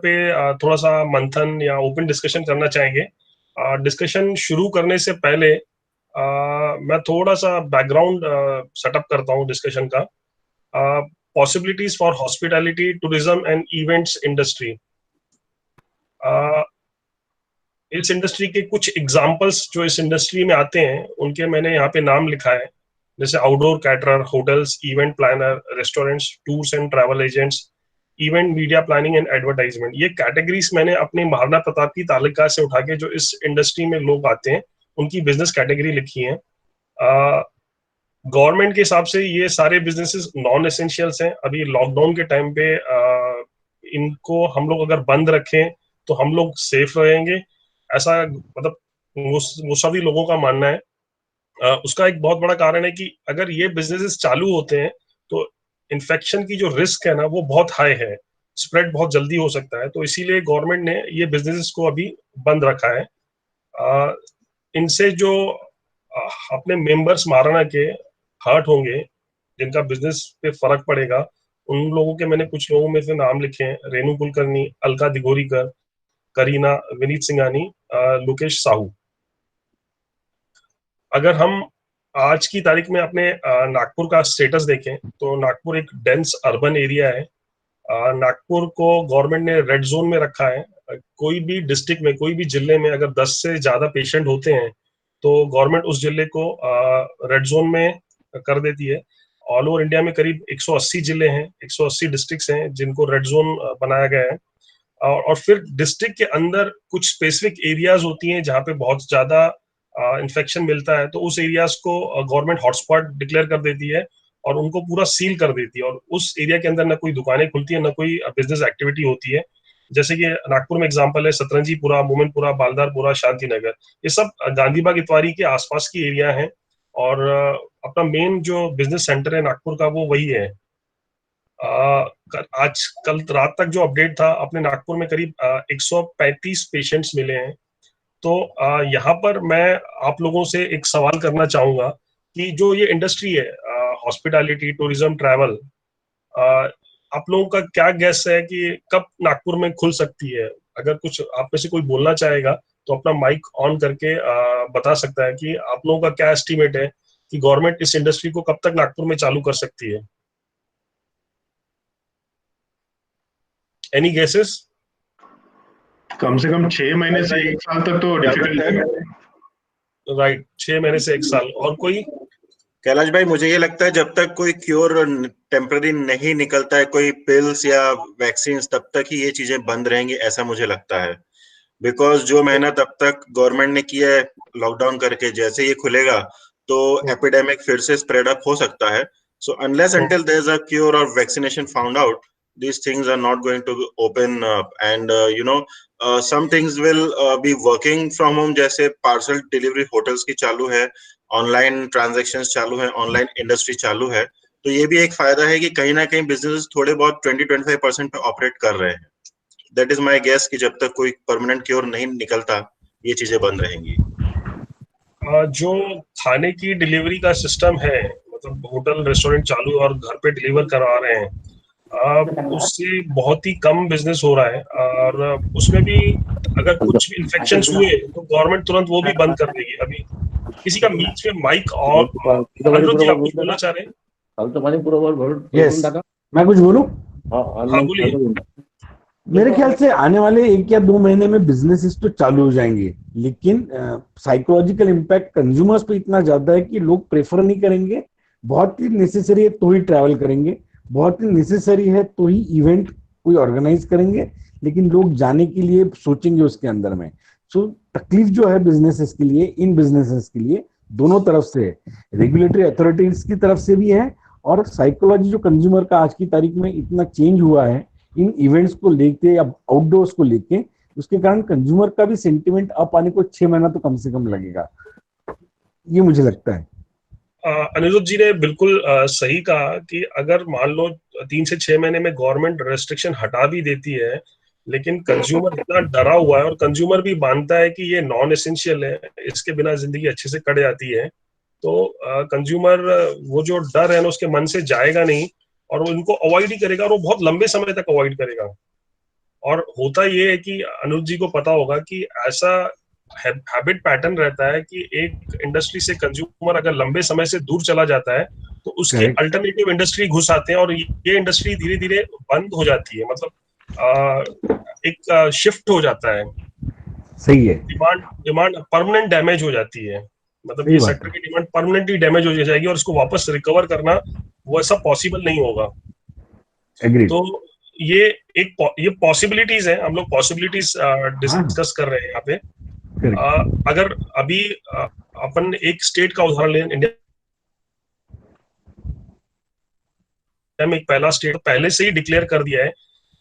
पे थोड़ा सा मंथन या ओपन डिस्कशन करना चाहेंगे। डिस्कशन शुरू करने से पहले मैं थोड़ा सा बैकग्राउंड सेटअप करता हूँ डिस्कशन का। Possibilities for hospitality tourism and events industry. इस इंडस्ट्री के कुछ एग्जांपल्स जो इस इंडस्ट्री में आते हैं उनके मैंने यहाँ पे नाम लिखा है, जैसे outdoor caterer, hotels, event planner, restaurants, tours and travel agents, event media planning and advertisement. ये कैटेगरीज मैंने अपनी महाराणा प्रताप की तालिका से उठा के जो इस इंडस्ट्री में लोग आते हैं उनकी बिजनेस कैटेगरी लिखी है। गवर्नमेंट के हिसाब से ये सारे बिजनेसेस नॉन एसेंशियल्स हैं। अभी लॉकडाउन के टाइम पे इनको हम लोग अगर बंद रखें तो हम लोग सेफ रहेंगे, ऐसा मतलब वो सभी लोगों का मानना है। उसका एक बहुत बड़ा कारण है कि अगर ये बिजनेसेस चालू होते हैं तो इन्फेक्शन की जो रिस्क है ना वो बहुत हाई है, स्प्रेड बहुत जल्दी हो सकता है, तो इसीलिए गवर्नमेंट ने ये बिजनेसेस को अभी बंद रखा है। इनसे जो अपने मेंबर्स महाराणा के हर्ट होंगे, जिनका बिजनेस पे फर्क पड़ेगा, उन लोगों के मैंने कुछ लोगों में से नाम लिखे हैं: रेणु कुलकर्णी, अलका दिगोरीकर, करीना, विनीत सिंघानी, लोकेश साहू। अगर हम आज की तारीख में अपने नागपुर का स्टेटस देखें तो नागपुर एक डेंस अर्बन एरिया है। नागपुर को गवर्नमेंट ने रेड जोन में रखा है। कोई भी डिस्ट्रिक्ट में, कोई भी जिले में अगर 10 से ज्यादा पेशेंट होते हैं तो गवर्नमेंट उस जिले को रेड जोन में कर देती है। ऑल ओवर इंडिया में करीब 180 जिले हैं, 180 डिस्ट्रिक्ट्स हैं जिनको रेड जोन बनाया गया है। और फिर डिस्ट्रिक्ट के अंदर कुछ स्पेसिफिक एरियाज होती हैं जहाँ पे बहुत ज्यादा इन्फेक्शन मिलता है, तो उस एरियाज को गवर्नमेंट हॉटस्पॉट डिक्लेयर कर देती है और उनको पूरा सील कर देती है, और उस एरिया के अंदर ना कोई दुकानें खुलती है, ना कोई बिजनेस एक्टिविटी होती है। जैसे कि नागपुर में एग्जांपल है सतरंजीपुरा, मोमिनपुरा, बालदारपुरा, शांति नगर। ये सब गांधीबाग इतवारी के आसपास की एरिया है, और अपना मेन जो बिजनेस सेंटर है नागपुर का वो वही है। आज कल रात तक जो अपडेट था, अपने नागपुर में करीब 135 पेशेंट्स मिले हैं। तो यहाँ पर मैं आप लोगों से एक सवाल करना चाहूंगा कि जो ये इंडस्ट्री है, हॉस्पिटैलिटी, टूरिज्म, ट्रैवल, आप लोगों का क्या गैस है कि कब नागपुर में खुल सकती है? अगर कुछ आप में से कोई बोलना चाहेगा तो अपना माइक ऑन करके बता सकता है कि आप लोगों का क्या एस्टिमेट है कि गवर्नमेंट इस इंडस्ट्री को कब तक नागपुर में चालू कर सकती है। Any guesses? कम से कम 6 महीने से 1 साल तक तो डिफिकल्ट है। राइट, 6 महीने से 1 साल। और कोई? कैलाश भाई, मुझे ये लगता है जब तक कोई क्योर टेम्पररी नहीं निकलता है, कोई पिल्स या वैक्सीन, तब तक ही ये चीजें बंद रहेंगी, ऐसा मुझे लगता है। बिकॉज जो मेहनत अब तक गवर्नमेंट ने की है लॉकडाउन करके, जैसे ये खुलेगा तो एपिडेमिक फिर से स्प्रेड अप हो सकता है। So unless until there is a cure और vaccination found out, these things are not going to open up, and some things will be working from home, जैसे पार्सल डिलीवरी होटल्स की चालू है, online transactions चालू है, online industry चालू है। तो ये भी एक फायदा है कि कहीं ना कहीं बिजनेस थोड़े बहुत 20-25% पे ऑपरेट कर रहे हैं। दैट इज माय गेस कि जब तक कोई परमानेंट क्योर नहीं निकलता ये चीजें बंद रहेंगी। जो खाने की डिलीवरी का सिस्टम है, मतलब होटल रेस्टोरेंट चालू और घर पे डिलीवर करवा रहे हैं, उससे बहुत ही कम बिजनेस हो रहा है। और उसमें भी अगर कुछ इन्फेक्शन हुए तो गवर्नमेंट तुरंत वो भी बंद कर देगी। अभी किसी का बीच में माइक और अनुरोध जी, आप कुछ बोलना चाह रहे हैं? यस, मैं कुछ बोलूं? हाँ बोलिए। मेरे ख्याल से आने वाले 1 या 2 महीने में बिजनेसेस तो चालू हो जाएंगे, लेकिन साइकोलॉजिकल इम्पैक्ट कंज्यूमर्स पे इतना ज्यादा है कि लोग प्रेफर नहीं करेंगे। बहुत ही नेसेसरी है तो ही ट्रैवल करेंगे, बहुत ही नेसेसरी है तो ही इवेंट कोई ऑर्गेनाइज करेंगे, लेकिन लोग जाने के लिए सोचेंगे उसके अंदर में। सो तकलीफ जो है बिजनेसेस के लिए, इन बिजनेसेस के लिए दोनों तरफ से है, रेगुलेटरी अथॉरिटीज की तरफ से भी है, और साइकोलॉजी जो कंज्यूमर का आज की तारीख में इतना चेंज हुआ है इन इवेंट्स को लेके या आउटडोर्स को लेके, उसके कारण कंज्यूमर का भी सेंटिमेंट अप आने को 6 महीना तो कम से कम लगेगा, ये मुझे लगता है। अनिरुद्ध जी ने बिल्कुल सही कहा कि अगर मान लो 3 से 6 महीने में गवर्नमेंट रेस्ट्रिक्शन हटा भी देती है, लेकिन कंज्यूमर इतना डरा हुआ है और कंज्यूमर भी मानता है कि ये नॉन एसेंशियल है, इसके बिना जिंदगी अच्छे से कट जाती है, तो कंज्यूमर वो जो डर है ना उसके मन से जाएगा नहीं, और वो इनको अवॉइड ही करेगा, और वो बहुत लंबे समय तक अवॉइड करेगा। और होता ये है कि अनुज जी को पता होगा कि ऐसा हैबिट पैटर्न रहता है कि एक इंडस्ट्री से कंज्यूमर अगर लंबे समय से दूर चला जाता है तो उसके Correct. अल्टरनेटिव इंडस्ट्री घुस आते हैं और ये इंडस्ट्री धीरे धीरे बंद हो जाती है, मतलब एक शिफ्ट हो जाता है, सही है, डिमांड परमानेंट डैमेज हो जाती है, मतलब सही ये बात सेक्टर है, की डिमांड परमानेंटली डैमेज हो जाएगी और इसको वापस रिकवर करना वो ऐसा पॉसिबल नहीं होगा। एग्रीड। तो ये ये पॉसिबिलिटीज है, हम लोग पॉसिबिलिटीज हाँ, डिस्कस कर रहे हैं यहाँ पे। करेक्ट। अगर अभी अपन एक स्टेट का उदाहरण लें, इंडिया में एक पहला स्टेट पहले से ही डिक्लेयर कर दिया है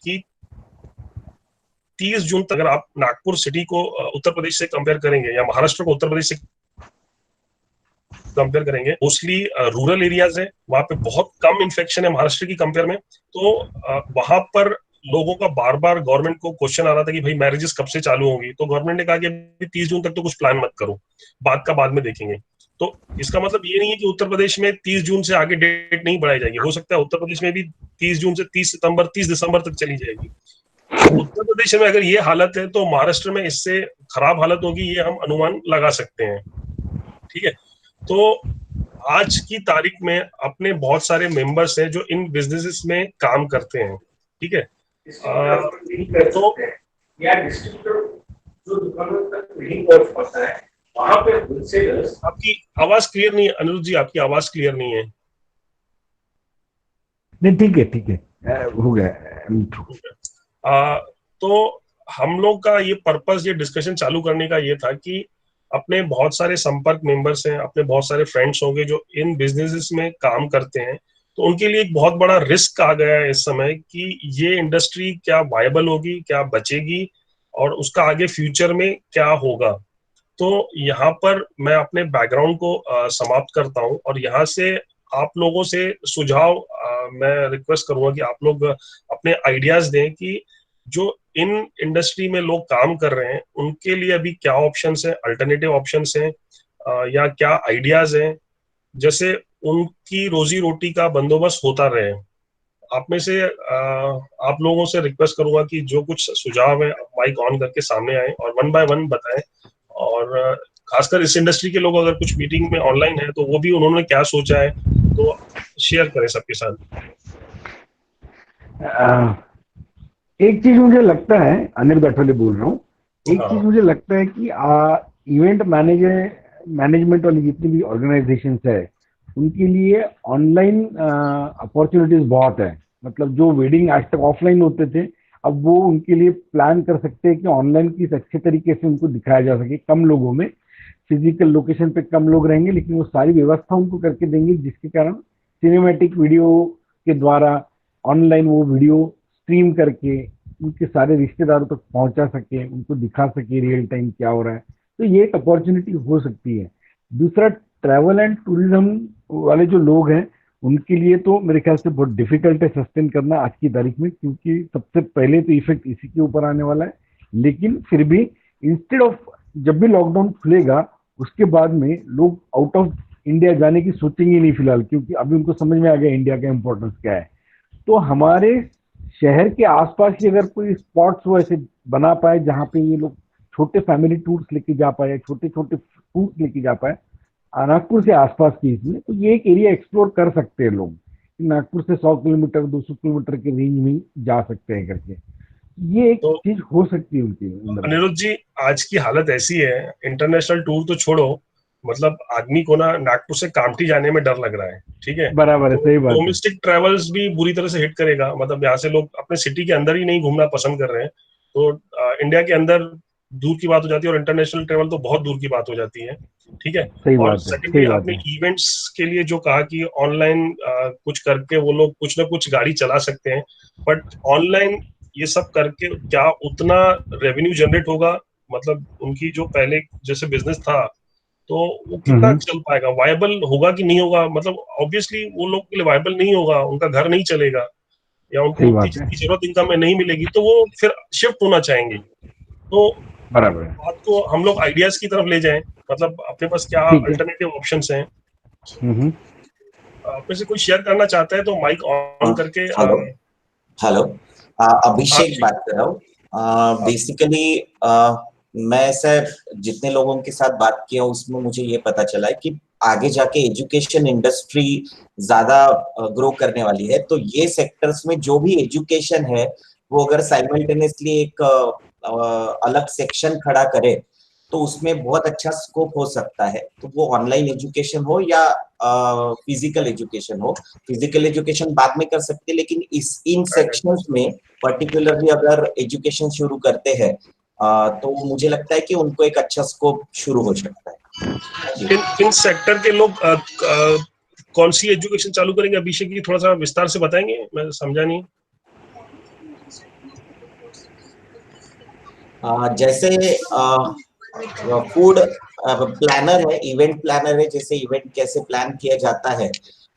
कि 30 जून तक अगर आप नागपुर सिटी को उत्तर प्रदेश से कंपेयर करेंगे या महाराष्ट्र को उत्तर प्रदेश से कंपेयर करेंगे, मोस्टली रूरल एरियाज है, वहां पे बहुत कम इन्फेक्शन है महाराष्ट्र की कंपेयर में। तो वहां पर लोगों का बार बार गवर्नमेंट को क्वेश्चन आ रहा था कि भाई मैरिजेस कब से चालू होंगी, तो गवर्नमेंट ने कहा कि अभी 30 जून तक तो कुछ प्लान मत करो, बाद का बाद में देखेंगे। तो इसका मतलब ये नहीं है कि उत्तर प्रदेश में 30 जून से आगे डेट नहीं बढ़ाई जाएगी, हो सकता है उत्तर प्रदेश में भी 30 जून से 30 सितंबर 30 दिसंबर तक चली जाएगी। तो उत्तर प्रदेश में अगर ये हालत है तो महाराष्ट्र में इससे खराब हालत होगी, ये हम अनुमान लगा सकते हैं। ठीक है, तो आज की तारीख में अपने बहुत सारे मेंबर्स हैं जो इन बिजनेसेस में काम करते हैं। ठीक है, तो या डिस्ट्रीब्यूटर जो दुकानों तक नहीं पहुंच पाता है, वहां पे होलसेलर्स। आपकी आवाज क्लियर नहीं है अनुज जी, आपकी आवाज क्लियर नहीं है। नहीं, ठीक है, हो गया। तो हम लोग का ये पर्पस, ये डिस्कशन चालू करने का ये था कि अपने बहुत सारे संपर्क मेंबर्स हैं, अपने बहुत सारे फ्रेंड्स होंगे जो इन बिजनेसेस में काम करते हैं, तो उनके लिए एक बहुत बड़ा रिस्क आ गया है इस समय कि ये इंडस्ट्री क्या वायबल होगी, क्या बचेगी और उसका आगे फ्यूचर में क्या होगा। तो यहाँ पर मैं अपने बैकग्राउंड को समाप्त करता हूँ और यहाँ से आप लोगों से सुझाव मैं रिक्वेस्ट करूंगा कि आप लोग अपने आइडियाज दें कि जो इन इंडस्ट्री में लोग काम कर रहे हैं उनके लिए अभी क्या ऑप्शंस हैं, अल्टरनेटिव ऑप्शंस हैं, या क्या आइडियाज हैं, जैसे उनकी रोजी रोटी का बंदोबस्त होता रहे। आप में से आप लोगों से रिक्वेस्ट करूंगा कि जो कुछ सुझाव है माइक ऑन करके सामने आए और वन बाय वन बताएं। और खासकर इस इंडस्ट्री के लोग अगर कुछ मीटिंग में ऑनलाइन है तो वो भी उन्होंने क्या सोचा है तो शेयर करें सबके साथ। एक चीज मुझे लगता है, अनिल गठोले बोल रहा हूँ, एक चीज मुझे लगता है कि इवेंट मैनेजमेंट वाली जितनी भी ऑर्गेनाइजेशंस है उनके लिए ऑनलाइन अपॉर्चुनिटीज बहुत है। मतलब जो वेडिंग आज तक ऑफलाइन होते थे, अब वो उनके लिए प्लान कर सकते हैं कि ऑनलाइन किस अच्छे तरीके से उनको दिखाया जा सके, कम लोगों में, फिजिकल लोकेशन पे कम लोग रहेंगे लेकिन वो सारी व्यवस्था उनको करके देंगे, जिसके कारण सिनेमैटिक वीडियो के द्वारा ऑनलाइन वो वीडियो स्ट्रीम करके उनके सारे रिश्तेदारों तक पहुंचा सके, उनको दिखा सके रियल टाइम क्या हो रहा है। तो ये एक अपॉर्चुनिटी हो सकती है। दूसरा, ट्रैवल एंड टूरिज्म वाले जो लोग हैं उनके लिए तो मेरे ख्याल से बहुत डिफिकल्ट है सस्टेन करना आज की तारीख में, क्योंकि सबसे पहले तो इफेक्ट इसी के ऊपर आने वाला है। लेकिन फिर भी इंस्टेड ऑफ, जब भी लॉकडाउन खुलेगा उसके बाद में लोग आउट ऑफ इंडिया जाने की सोचेंगे नहीं फिलहाल, क्योंकि अभी उनको समझ में आ गया इंडिया का इंपॉर्टेंस क्या है। तो हमारे शहर के आसपास ही अगर कोई स्पॉट्स वो ऐसे बना पाए जहाँ पे ये लोग छोटे फैमिली टूर्स लेके जा पाए, छोटे छोटे टूर्स लेके जा पाए नागपुर से आसपास की, इसमें तो ये एक एरिया एक्सप्लोर कर सकते हैं लोग। नागपुर से 100 किलोमीटर 200 किलोमीटर के रेंज में जा सकते हैं करके, ये एक चीज हो सकती है उनके अंदर। अनिरुद्ध जी, आज की हालत ऐसी है, इंटरनेशनल टूर तो छोड़ो, मतलब आदमी को ना नागपुर से कामठी जाने में डर लग रहा है। ठीक है, बराबर है, सही बात है। डोमेस्टिक ट्रेवल्स भी बुरी तरह से हिट करेगा, मतलब यहाँ से लोग अपने सिटी के अंदर ही नहीं घूमना पसंद कर रहे हैं, तो इंडिया के अंदर दूर की बात हो जाती है और इंटरनेशनल ट्रेवल तो बहुत दूर की बात हो जाती है। ठीक है, और सेकेंडली आपने इवेंट्स के लिए जो कहा कि ऑनलाइन कुछ करके वो लोग कुछ ना कुछ गाड़ी चला सकते हैं, बट ऑनलाइन ये सब करके क्या उतना रेवेन्यू जनरेट होगा? मतलब उनकी जो पहले जैसे बिजनेस था तो वो कितना चल पाएगा, वायबल होगा कि नहीं होगा? मतलब ऑब्वियसली वो लोग के लिए वायबल नहीं होगा, उनका घर नहीं चलेगा या उनको उतनी जितनी जरूरत इनकम में नहीं मिलेगी, तो वो फिर शिफ्ट होना चाहेंगे। तो बराबर बात को हम लोग आइडियाज की तरफ ले जाएं, मतलब अपने पास क्या अल्टरनेटिव ऑप्शंस हैं। आप में से कोई शेयर करना चाहता है तो माइक ऑन करके। हेलो, अभिषेक बात कर रहा हूँ। बेसिकली मैं सर जितने लोगों के साथ बात किया उसमें मुझे ये पता चला है कि आगे जाके एजुकेशन इंडस्ट्री ज्यादा ग्रो करने वाली है। तो ये सेक्टर्स में जो भी एजुकेशन है वो अगर साइमल्टेनियसली एक अलग सेक्शन खड़ा करे तो उसमें बहुत अच्छा स्कोप हो सकता है। तो वो ऑनलाइन एजुकेशन हो या फिजिकल एजुकेशन हो, फिजिकल एजुकेशन बाद में कर सकते हैं, लेकिन इन सेक्शंस में पर्टिकुलरली अगर एजुकेशन शुरू करते हैं तो मुझे लगता है कि उनको एक अच्छा स्कोप शुरू हो सकता है। इन सेक्टर के लोग कौन सी एजुकेशन चालू करेंगे अभिषेक जी, थोड़ा सा विस्तार से बताएंगे, मैं समझा नहीं। जैसे फूड प्लानर है, इवेंट प्लानर है, जैसे इवेंट कैसे प्लान किया जाता है,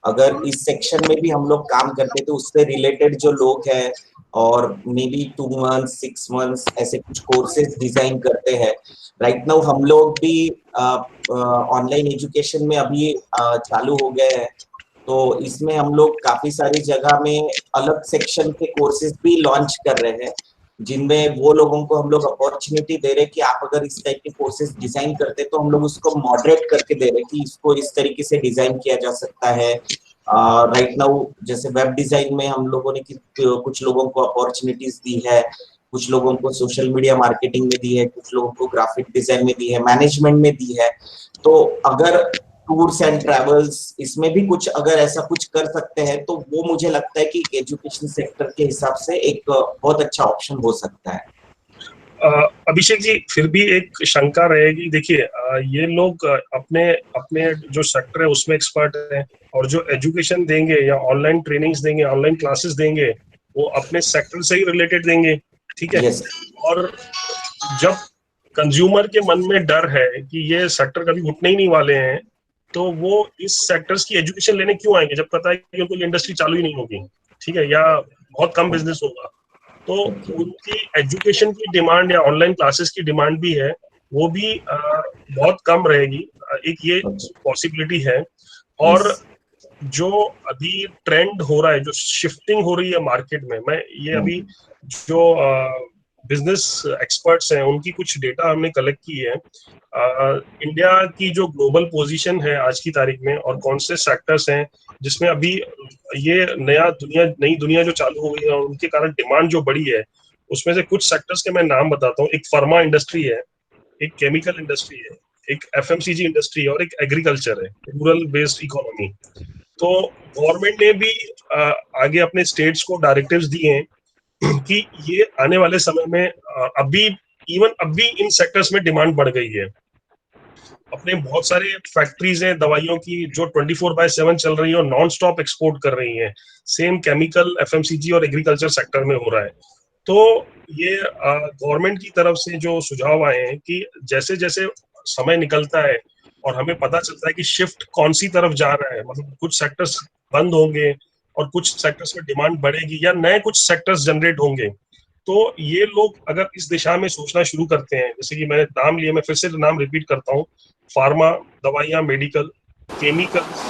अगर इस सेक्शन में भी हम लोग काम करते तो उससे रिलेटेड जो लोग हैं और मे बी 2 months 6 months ऐसे कुछ कोर्सेज डिजाइन करते हैं। राइट नाउ हम लोग भी ऑनलाइन एजुकेशन में अभी चालू हो गए हैं, तो इसमें हम लोग काफी सारी जगह में अलग सेक्शन के कोर्सेज भी लॉन्च कर रहे हैं, जिनमें वो लोगों को हम लोग अपॉर्चुनिटी दे रहे हैं कि आप अगर इस टाइप के कोर्सेज डिजाइन करते तो हम लोग उसको मॉडरेट करके दे रहे हैं कि इसको इस तरीके से डिजाइन किया जा सकता है। राइट नाउ जैसे वेब डिजाइन में हम लोगों ने कुछ लोगों को अपॉर्चुनिटीज दी है, कुछ लोगों को सोशल मीडिया मार्केटिंग में दी है, कुछ लोगों को ग्राफिक डिजाइन में दी है, मैनेजमेंट में दी है। तो अगर टूर्स एंड ट्रैवल्स इसमें भी कुछ अगर ऐसा कुछ कर सकते हैं तो वो मुझे लगता है कि एजुकेशन सेक्टर के हिसाब से एक बहुत अच्छा ऑप्शन हो सकता है। अभिषेक जी, फिर भी एक शंका रहेगी, देखिए ये लोग अपने अपने जो सेक्टर है उसमें एक्सपर्ट हैं, और जो एजुकेशन देंगे या ऑनलाइन ट्रेनिंग्स देंगे, ऑनलाइन क्लासेस देंगे, वो अपने सेक्टर से ही रिलेटेड देंगे, ठीक है। yes. और जब कंज्यूमर के मन में डर है कि ये सेक्टर कभी घुटने ही नहीं वाले हैं, तो वो इस सेक्टर्स की एजुकेशन लेने क्यों आएंगे जब पता है कि उनको इंडस्ट्री चालू ही नहीं होगी, ठीक है, या बहुत कम बिजनेस होगा। तो उनकी एजुकेशन की डिमांड या ऑनलाइन क्लासेस की डिमांड भी है, वो भी बहुत कम रहेगी, एक ये पॉसिबिलिटी है। और जो अभी ट्रेंड हो रहा है, जो शिफ्टिंग हो रही है मार्केट में, मैं ये अभी जो बिजनेस एक्सपर्ट्स हैं उनकी कुछ डेटा हमने कलेक्ट की है। इंडिया की जो ग्लोबल पोजीशन है आज की तारीख में, और कौन से सेक्टर्स हैं जिसमें अभी ये नई दुनिया जो चालू हो गई है और उनके कारण डिमांड जो बढ़ी है, उसमें से कुछ सेक्टर्स के मैं नाम बताता हूँ। एक फार्मा इंडस्ट्री है, एक केमिकल इंडस्ट्री है, एक एफएमसीजी इंडस्ट्री और एक एग्रीकल्चर है, रूरल बेस्ड इकोनॉमी। तो गवर्नमेंट ने भी आगे अपने स्टेट्स को डायरेक्टिव्स दिए हैं कि ये आने वाले समय में अभी इन सेक्टर्स में डिमांड बढ़ गई है। अपने बहुत सारे फैक्ट्रीज हैं दवाइयों की जो 24/7 चल रही है और नॉन स्टॉप एक्सपोर्ट कर रही हैं। सेम केमिकल, एफएमसीजी और एग्रीकल्चर सेक्टर में हो रहा है। तो ये गवर्नमेंट की तरफ से जो सुझाव आए हैं कि जैसे जैसे समय निकलता है और हमें पता चलता है कि शिफ्ट कौन सी तरफ जा रहा है, मतलब कुछ सेक्टर्स बंद होंगे और कुछ सेक्टर्स में डिमांड बढ़ेगी या नए कुछ सेक्टर्स जनरेट होंगे, तो ये लोग अगर इस दिशा में सोचना शुरू करते हैं, जैसे कि मैंने नाम लिए, मैं फिर से नाम रिपीट करता हूँ, फार्मा, दवाइयाँ, medical, chemicals,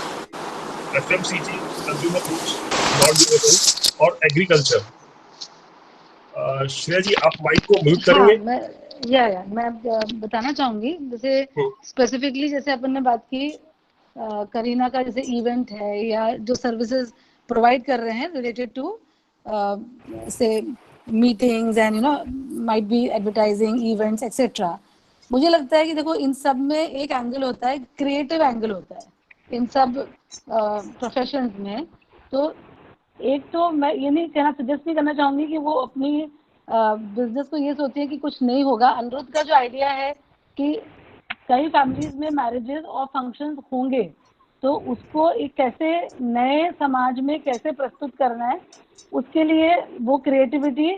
FMCG, consumer goods, non durable और एग्रीकल्चर। श्रेया जी, आप माइक को म्यूट करेंगे। हाँ, मैं बताना चाहूंगी, जैसे स्पेसिफिकली जैसे अपन ने बात की करीना का, जैसे इवेंट है या जो सर्विसेज प्रोवाइड कर रहे हैं रिलेटेड टू से meetings and might be advertising events etcetera. मुझे लगता है कि देखो इन सब में एक एंगल होता है, क्रिएटिव एंगल होता है इन सब प्रोफेशंस में। तो एक तो मैं ये नहीं कहना, सजेस्ट नहीं करना चाहूंगी कि वो अपनी बिजनेस को ये सोचिए कि कुछ नहीं होगा। अनिरुद्ध का जो आइडिया है कि कई फैमिलीज में मैरिजेस और फंक्शंस होंगे, तो उसको एक कैसे नए समाज में कैसे प्रस्तुत करना है, उसके लिए वो क्रिएटिविटी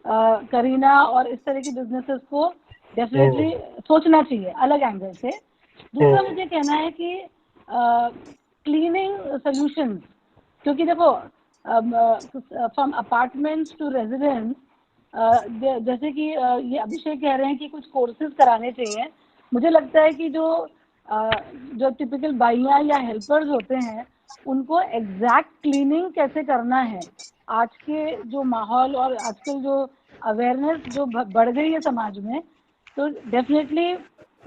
करीना और इस तरह की बिजनेसेस को डेफिनेटली सोचना चाहिए अलग एंगल से। दूसरा मुझे कहना है कि क्लीनिंग सॉल्यूशंस, क्योंकि देखो फ्रॉम अपार्टमेंट्स टू रेजिडेंस, जैसे कि ये अभिषेक कह रहे हैं कि कुछ कोर्सेज कराने चाहिए। मुझे लगता है कि जो टिपिकल बाइयाँ या हेल्पर्स होते हैं उनको एग्जैक्ट क्लीनिंग कैसे करना है, आज के जो माहौल और आजकल जो अवेयरनेस जो बढ़ गई है समाज में, तो definitely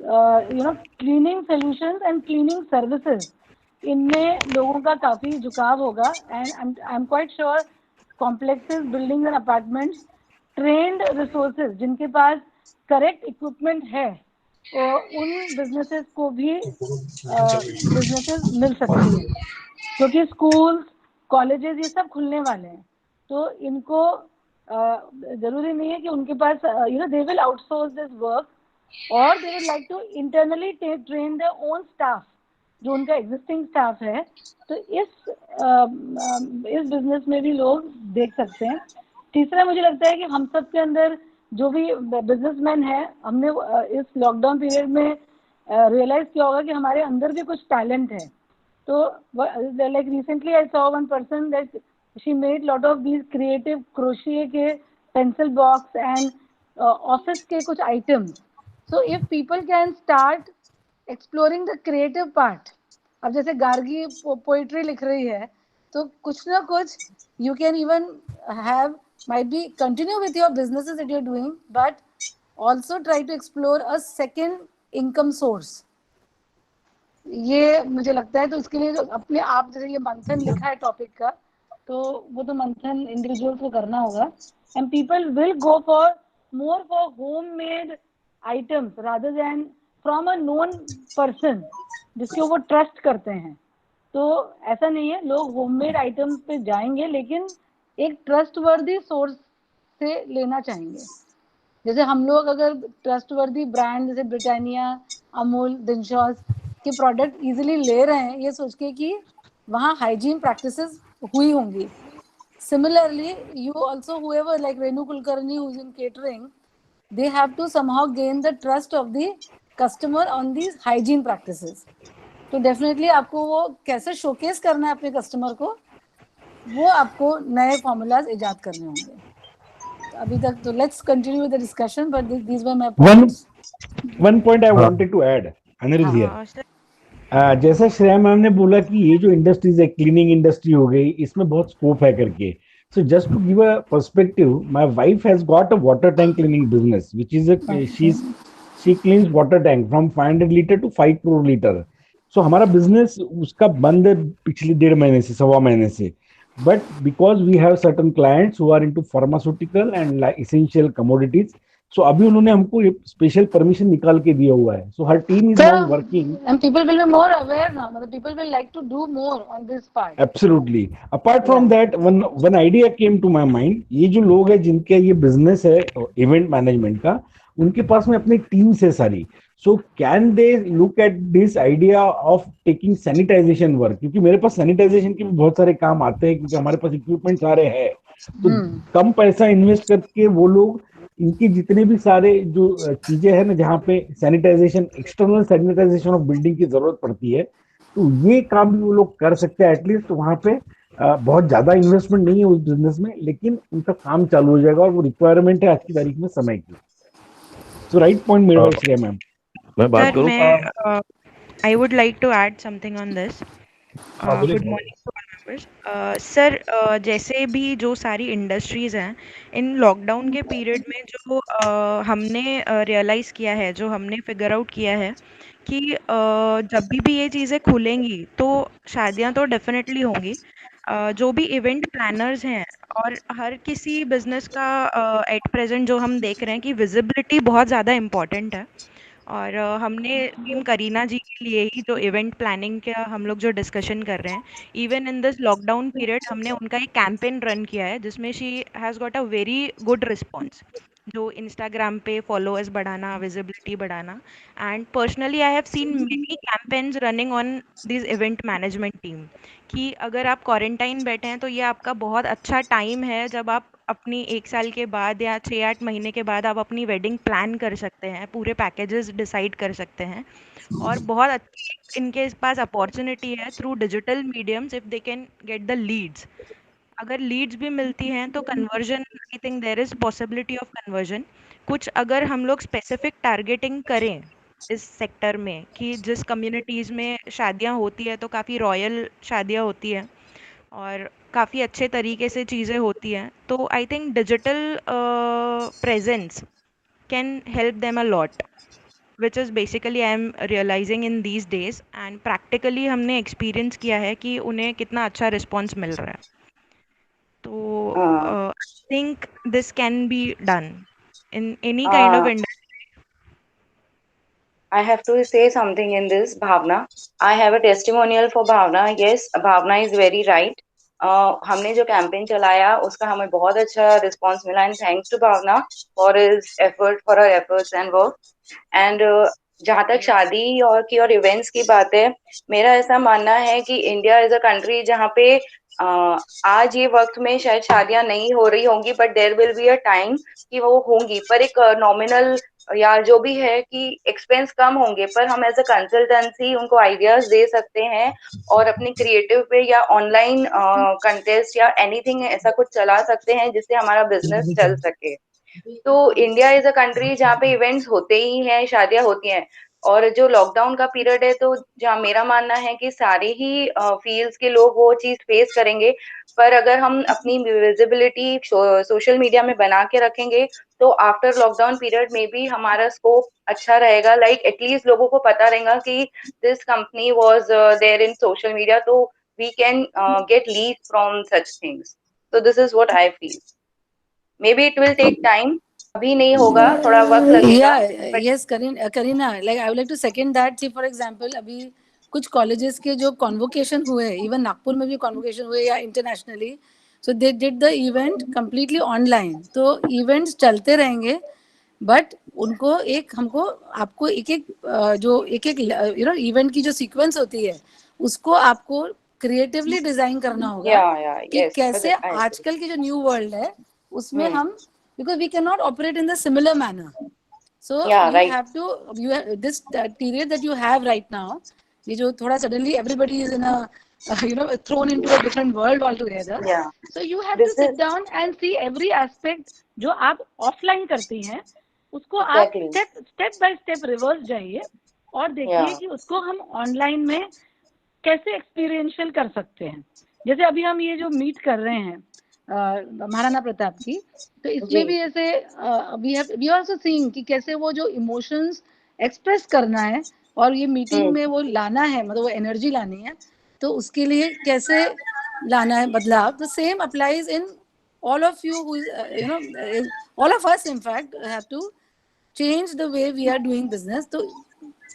cleaning solutions and cleaning services, इनमें लोगों का काफी झुकाव होगा। And I am quite sure complexes, buildings and apartments, trained resources जिनके पास करेक्ट इक्विपमेंट है, उन बिजनेसेस को भी बिजनेसेस मिल सकती है, क्योंकि स्कूल्स, कॉलेजेस ये सब खुलने वाले हैं। तो इनको जरूरी नहीं है कि उनके पास they will outsource this work, और they will like to internally train their own staff, जो उनका एग्जिस्टिंग स्टाफ है। तो इस बिजनेस में भी लोग देख सकते हैं। तीसरा, मुझे लगता है कि हम सब के अंदर जो भी बिजनेसमैन है, हमने इस लॉकडाउन पीरियड में रियलाइज किया होगा कि हमारे अंदर भी कुछ टैलेंट है। तो like recently I saw one person that she made lot of these creative crochet के पेंसिल बॉक्स एंड ऑफिस के कुछ items. So if people can start exploring the creative part, अब जैसे गार्गी पोइट्री लिख रही है, तो कुछ ना कुछ you can even have, might be continue with your businesses that you're doing, but also try to explore a second income source. ये मुझे लगता है। तो उसके लिए जो अपने आप जैसे ये मंथन लिखा है टॉपिक का, तो वो तो मंथन इंडिविजुअल्स को करना होगा। And people will go for more for home made items rather than from a known person जिसको वो ट्रस्ट करते हैं। तो ऐसा नहीं है, लोग होममेड आइटम्स पे जाएंगे, लेकिन एक ट्रस्टवर्दी सोर्स से लेना चाहेंगे। जैसे हम लोग अगर ट्रस्टवर्दी ब्रांड जैसे ब्रिटानिया, अमूल, दिनशॉस के प्रोडक्ट इजीली ले रहे हैं, ये सोच के कि वहाँ हाइजीन प्रैक्टिसेस हुई होंगी। Similarly, you also, whoever like Renu Kulkarni who's in catering, they have to somehow gain the trust of the customer on these hygiene practices. तो डेफिनेटली आपको वो कैसे शोकेस करना है अपने कस्टमर को, वो आपको नए फॉर्मूलाज इजाद करने होंगे। तो अभी तक तो let's continue with the discussion, but these were my points. One point I wanted to add, Anil here. जैसा श्रेया मैम ने बोला कि ये जो इंडस्ट्रीज है, क्लीनिंग इंडस्ट्री हो गई, इसमें बहुत स्कोप है करके। So just to give a perspective, my wife has got a water tank cleaning business which is she cleans water tank from 500 litre to 5 crore litre. So हमारा business उसका बंद है पिछले 1.5 महीने से, 1.25 महीने से। But because we have certain clients who are into pharmaceutical and like essential commodities, so अभी उन्होंने हमको स्पेशल परमिशन निकाल के दिया हुआ है। So her team is now working. And people will be more aware now. People will like to do more on this part. Absolutely. Apart from that, one idea came to my mind. ये जो लोग हैं जिनके ये business है event management का, उनके पास में अपनी टीम्स है सारी। So can they look at this idea of taking sanitization work? क्योंकि मेरे पास सैनिटाइजेशन के भी बहुत सारे काम आते हैं, क्योंकि हमारे पास इक्विपमेंट सारे हैं। तो कम पैसा इन्वेस्ट करके वो लोग इनके जितने भी सारे जो चीजें हैं ना, जहाँ पे sanitization, external sanitization of building की जरूरत पड़ती है, तो ये काम भी वो लोग कर सकते हैं। एटलीस्ट वहाँ पे बहुत ज्यादा इन्वेस्टमेंट नहीं है उस बिजनेस में, लेकिन उनका काम चालू हो जाएगा, और वो रिक्वायरमेंट है आज की तारीख में समय की। सो राइट पॉइंट मेरे पास है मैम। मैं बात करूं, I would like to add something on this. Good morning to all members. Sir, जैसे भी जो सारी इंडस्ट्रीज हैं, इन लॉकडाउन के पीरियड में जो हमने रियलाइज़ किया है, जो हमने फिगर आउट किया है कि जब भी ये चीज़ें खुलेंगी तो शादियां तो डेफिनेटली होंगी। जो भी इवेंट प्लानर्स हैं और हर किसी बिजनेस का एट प्रेजेंट जो हम देख रहे हैं कि विजिबिलिटी बहुत ज़्यादा इम्पॉर्टेंट है। और हमने टीम करीना जी के लिए ही जो इवेंट प्लानिंग का हम लोग जो डिस्कशन कर रहे हैं, even in this lockdown period हमने उनका एक कैंपेन रन किया है जिसमें she has got a very good response, जो इंस्टाग्राम पे फॉलोअर्स बढ़ाना, विजिबिलिटी बढ़ाना। And personally I have seen many campaigns running on this event management team, कि अगर आप क्वारंटाइन बैठे हैं तो ये आपका बहुत अच्छा टाइम है, जब आप अपनी 1 साल के बाद या 6-8 महीने के बाद आप अपनी वेडिंग प्लान कर सकते हैं, पूरे पैकेजेस डिसाइड कर सकते हैं। और बहुत अच्छी इनके पास अपॉर्चुनिटी है through digital mediums, if they can get the leads. अगर लीड्स भी मिलती हैं तो conversion, I think there is possibility of conversion. कुछ अगर हम लोग स्पेसिफिक टारगेटिंग करें इस सेक्टर में, कि जिस कम्युनिटीज़ में शादियां होती है तो काफ़ी रॉयल शादियां होती है, और काफ़ी अच्छे तरीके से चीज़ें होती हैं, तो I think digital presence can help them a lot, which is basically I am realising in these days, and practically हमने एक्सपीरियंस किया है कि उन्हें कितना अच्छा रिस्पॉन्स मिल रहा है। तो हाँ I think this can be done in any kind of हाँ industry. I have to say something in this, Bhavna. I have a testimonial for Bhavna. Yes, Bhavna is very right. हमने जो campaign चलाया उसका हमें बहुत अच्छा response मिला and thanks to Bhavana for his effort for her efforts and work and जहाँ तक शादी और इवेंट्स की बात है, मेरा ऐसा मानना है कि इंडिया इज अ कंट्री जहाँ पे आज ये वक्त में शायद शादियां नहीं हो रही होंगी, but there will be a time कि वो होंगी, पर एक नॉमिनल या जो भी है कि एक्सपेंस कम होंगे, पर हम एज अ कंसल्टेंसी उनको आइडियाज दे सकते हैं और अपनी क्रिएटिव पे या ऑनलाइन कंटेस्ट या एनीथिंग ऐसा कुछ चला सकते हैं जिससे हमारा बिजनेस चल सके। तो इंडिया इज अ कंट्री जहाँ पे इवेंट्स होते ही हैं, शादियां होती हैं, और जो लॉकडाउन का पीरियड है तो जहाँ मेरा मानना है कि सारे ही फील्ड्स के लोग वो चीज फेस करेंगे, पर अगर हम अपनी विजिबिलिटी सोशल मीडिया में बना के रखेंगे तो आफ्टर लॉकडाउन पीरियड में भी हमारा स्कोप अच्छा रहेगा, लाइक एटलीस्ट लोगों को पता रहेगा कि this company was there in social media, तो we can get lead from such things. so this is what I feel. Maybe it will take time. अभी नहीं होगा, थोड़ा वक्त लगेगा। Yeah, yes, Karina, like I would like to second that. See, for example, अभी कुछ colleges के जो convocation हुए, even नागपुर में भी convocation हुए या internationally, so they did the event completely online. तो events चलते रहेंगे, but उनको हमको आपको जो एक event की जो sequence होती है, उसको आपको creatively design करना होगा कि yes, कैसे I agree. आजकल की जो new world है उसमें हम, because we cannot operate in the similar manner. So Yeah, you right. have to, this period that you have right now, ये जो थोड़ा suddenly everybody is in a thrown into a different world altogether. Yeah. So you have This to sit is down and see every aspect जो आप offline करती हैं उसको आप exactly. step by step reverse जाइए और देखिए Yeah. कि उसको हम online में कैसे एक्सपीरियंशियल कर सकते हैं। जैसे अभी हम ये जो मीट कर रहे हैं महाराणा प्रताप की, तो इसमें जी। भी ऐसे वी आल्सो सीइंग कि कैसे वो जो इमोशंस एक्सप्रेस करना है और ये मीटिंग में वो लाना है, मतलब वो एनर्जी लानी है, तो उसके लिए कैसे लाना है बदलाव। The same applies in all of you who is all of us in fact have to change the way we are doing business. So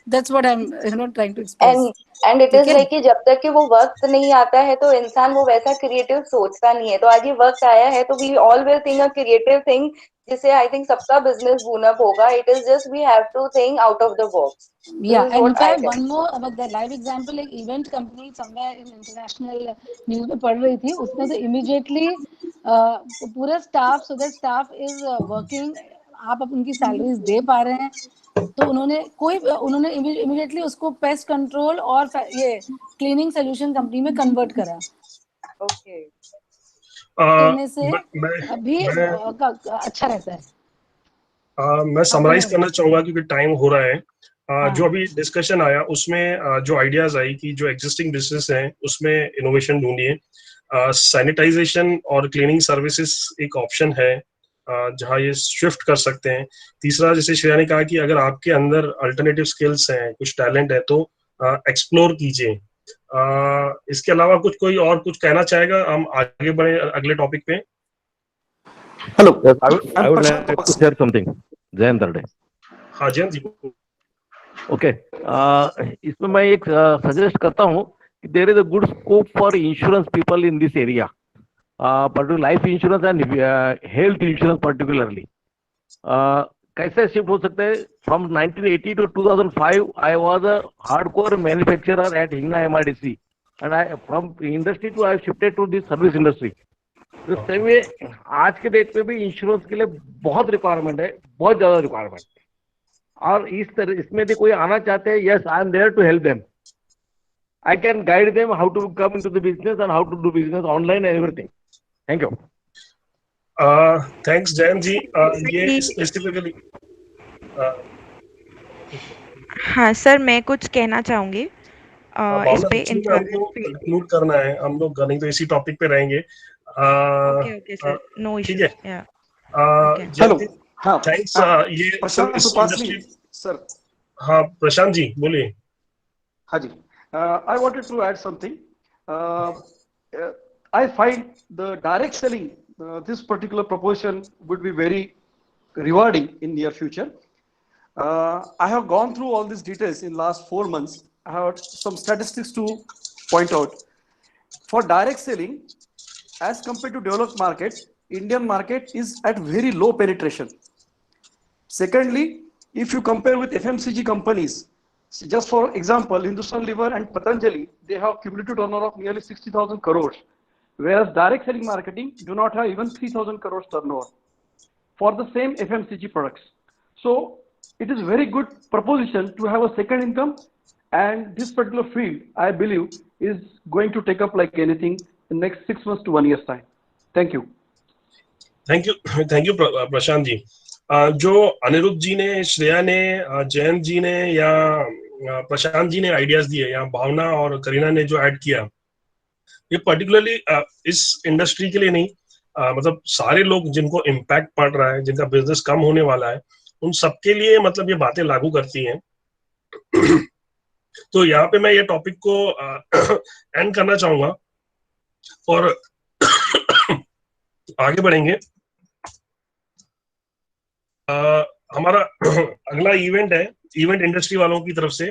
that's what I'm trying to express. And it ठीक is है। Like कि जब तक कि वो वक्त नहीं आता है तो इंसान वो वैसा क्रिएटिव सोचता नहीं है, तो आज ये वक्त आया है तो we all will think a creative thing जिससे आई थिंक सबका बिजनेस बून अप होगा। It is just we have to think out of the box. This Yeah, is and in what I fact, think. one more about the live example, like event company somewhere in international news में पढ़ रही थी, उसने तो immediately पूरा staff, so that staff is working, आप उनकी salaries दे पा रहे हैं, तो उन्होंने immediately उसको pest control और ये cleaning solution company में convert करा। ओके। करने से मैं अभी मैं अच्छा रहता है। मैं समराइज करना चाहूंगा क्योंकि टाइम हो रहा है। जो अभी डिस्कशन आया उसमें जो आइडियाज आई कि जो एग्जिस्टिंग बिजनेस हैं उसमें इनोवेशन ढूंढिए। सैनिटाइजेशन और क्लीनिंग सर्विसेज एक ऑप्शन है जहाँ ये शिफ्ट कर सकते हैं। तीसरा, जैसे श्रेया ने कहा कि अगर आपके अंदर अल्टरनेटिव स्किल्स हैं, कुछ टैलेंट है, तो एक्सप्लोर कीजिए। इसके अलावा कोई और कुछ कहना चाहेगा? हम आगे बढ़े अगले टॉपिक पे। Hello, I would like to share something. Jayant Darde. हाँ जयंत जी। ओके, इसमें मैं एक सजेस्ट करता हूँ कि there is a good scope for insurance people in this area, particular life insurance and health insurance particularly. कैसे शिफ्ट हो सकते हैं? From 1980 to 2005 I was a hardcore manufacturer at Hingna MIDC and I from industry to I shifted to this service industry. तो same way आज के date पे भी insurance के लिए बहुत रिक्वायरमेंट है, बहुत ज्यादा रिक्वायरमेंट। और इसमें भी कोई आना चाहते हैं, yes I am there to help them. I can guide them how to come into the business and how to do business online and everything. Thank you. Thanks Jayant ji. ये स्पेसिफिकली हाँ सर, मैं कुछ कहना चाहूँगी। इस पे कंक्लूड करना है हम लोग, नहीं तो इसी टॉपिक पे रहेंगे। ओके सर, नो ठीक इश्यूज। है। हेलो, हाँ थैंक्स। ये प्रशांत इस सुपासनी इंडस्ट्री, सर। हाँ प्रशांत जी बोलिए। हाँ जी, I wanted to add something. I find the direct selling, this particular proposition would be very rewarding in near future. I have gone through all these details in last 4 months. I have some statistics to point out. For direct selling, as compared to developed market, Indian market is at very low penetration. Secondly, if you compare with FMCG companies, just for example, Hindustan Lever and Patanjali, they have cumulative turnover of nearly 60,000 crores, whereas direct selling marketing do not have even 3,000 crores turnover for the same FMCG products. So it is very good proposition to have a second income, and this particular field, I believe, is going to take up like anything in next 6 months to 1 year's time. Thank you. Thank you Prashant ji. जो अनिरुद्ध जी ने, श्रेया ने, जयंत जी ने या प्रशांत जी ने ideas दिए, या भावना और करीना ने जो ऐड किया, ये पर्टिकुलरली इस इंडस्ट्री के लिए नहीं, मतलब सारे लोग जिनको इम्पैक्ट पड़ रहा है, जिनका बिजनेस कम होने वाला है, उन सबके लिए मतलब ये बातें लागू करती हैं। तो यहाँ पे मैं ये टॉपिक को एंड करना चाहूंगा और आगे बढ़ेंगे। हमारा अगला इवेंट है, इवेंट इंडस्ट्री वालों की तरफ से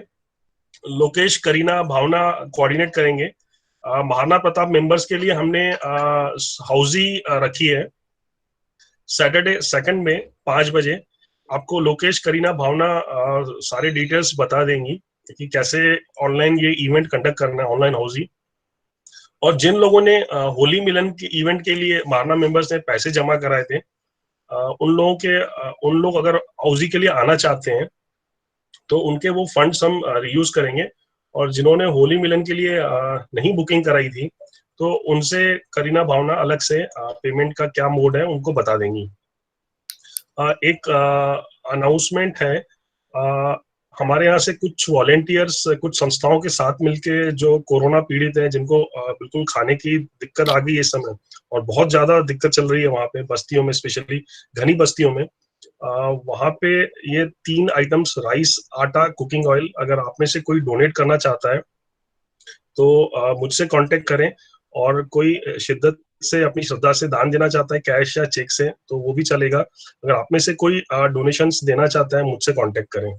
लोकेश, करीना, भावना कोऑर्डिनेट करेंगे। महाराणा प्रताप मेंबर्स के लिए हमने हाउजी रखी है सैटरडे 2 में 5 बजे। आपको लोकेश, करीना, भावना सारे डिटेल्स बता देंगी कि कैसे ऑनलाइन ये इवेंट कंडक्ट करना है, ऑनलाइन हाउजी। और जिन लोगों ने होली मिलन के इवेंट के लिए महाराणा मेंबर्स ने पैसे जमा कराए थे, उन लोग अगर हाउजी के लिए आना चाहते हैं तो उनके वो फंड्स हम रीयूज करेंगे। और जिन्होंने होली मिलन के लिए नहीं बुकिंग कराई थी, तो उनसे करीना, भावना अलग से पेमेंट का क्या मोड है उनको बता देंगी। एक अनाउंसमेंट है, हमारे यहाँ से कुछ वॉलेंटियर्स कुछ संस्थाओं के साथ मिलके जो कोरोना पीड़ित हैं, जिनको बिल्कुल खाने की दिक्कत आ गई है इस समय, और बहुत ज्यादा दिक्कत चल रही है वहाँ पे बस्तियों में, स्पेशली घनी बस्तियों में, वहाँ पे ये 3 आइटम्स, राइस, आटा, कुकिंग ऑयल, अगर आप में से कोई डोनेट करना चाहता है तो मुझसे कांटेक्ट करें। और कोई शिद्दत से अपनी श्रद्धा से दान देना चाहता है कैश या चेक से, तो वो भी चलेगा। अगर आप में से कोई डोनेशंस देना चाहता है, मुझसे कांटेक्ट करें।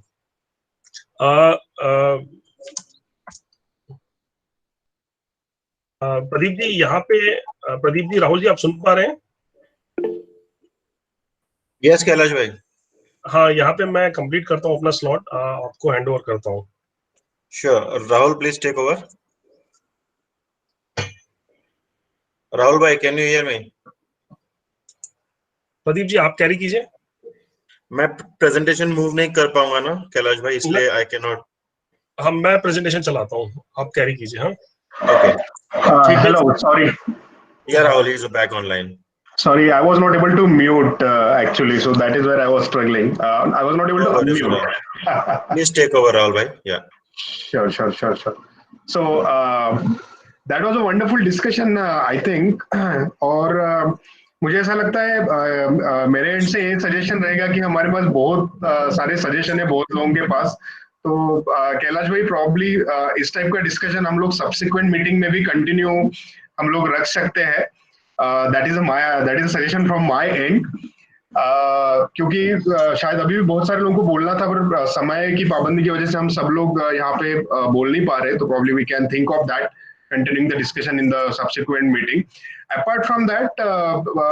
प्रदीप जी यहाँ पे, प्रदीप जी, राहुल जी, आप सुन पा रहे हैं? यस कैलाश भाई। हाँ, यहाँ पे मैं कंप्लीट करता हूँ अपना स्लॉट, आपको हैंड ओवर करता हूँ। Sure, Rahul please take over. Rahul भाई, can you hear me? Pradeep ji आप कैरी कीजिए। मैं प्रेजेंटेशन मूव नहीं कर पाऊंगा ना कैलाश भाई, इसलिए आई कैन नॉट। हाँ, मैं प्रेजेंटेशन चलाता हूँ, आप कैरी कीजिए। हाँ okay, hello, sorry. Yeah Rahul is back online. Sorry, I was not able to mute actually, so that is where I was struggling. I was not able to unmute. Please take over, Rahul bhai. Yeah. Sure. So that was a wonderful discussion, I think. और मुझे ऐसा लगता है मेरे and से ये suggestion रहेगा कि हमारे पास बहुत सारे सजेशन है बहुत लोगों के पास। तो कैलाश भाई, प्रॉब्ली इस टाइप का डिस्कशन हम लोग सब्सिक्वेंट मीटिंग में भी कंटिन्यू हम लोग रख सकते हैं। that is a suggestion from my end. क्योंकि शायद अभी भी बहुत सारे लोगों को बोलना था, पर समय की पाबंदी की वजह से हम सब लोग यहाँ पे बोल नहीं पा रहे। तो probably we can think of that, continuing the discussion in the subsequent meeting. Apart from that,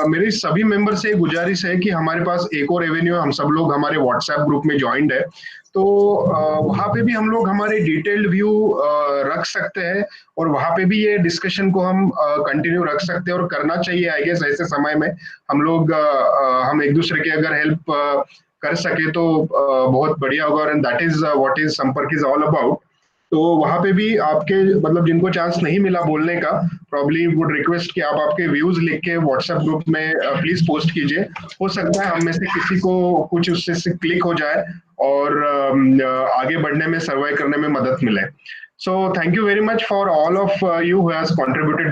मेरी सभी मेंबर से गुजारिश है कि हमारे पास एक और एवेन्यू, हम सब लोग हमारे व्हाट्सएप ग्रुप में ज्वाइंड है, तो वहाँ पे भी हम लोग हमारे डिटेल्ड व्यू रख सकते हैं और वहाँ पे भी ये डिस्कशन को हम कंटिन्यू रख सकते हैं और करना चाहिए। आई गेस ऐसे समय में हम लोग हम एक दूसरे की अगर हेल्प कर सके तो बहुत बढ़िया होगा। And that is what is संपर्क इज ऑल अबाउट। तो वहाँ पे भी आपके मतलब जिनको चांस नहीं मिला बोलने का, प्रॉब्ली वुड रिक्वेस्ट कि आप आपके व्यूज लिख के व्हाट्सएप ग्रुप में प्लीज पोस्ट कीजिए। हो सकता है हम में से किसी को कुछ उससे क्लिक हो जाए और आगे बढ़ने में, सर्वाइव करने में मदद मिले। So thank you very much for all of you who has contributed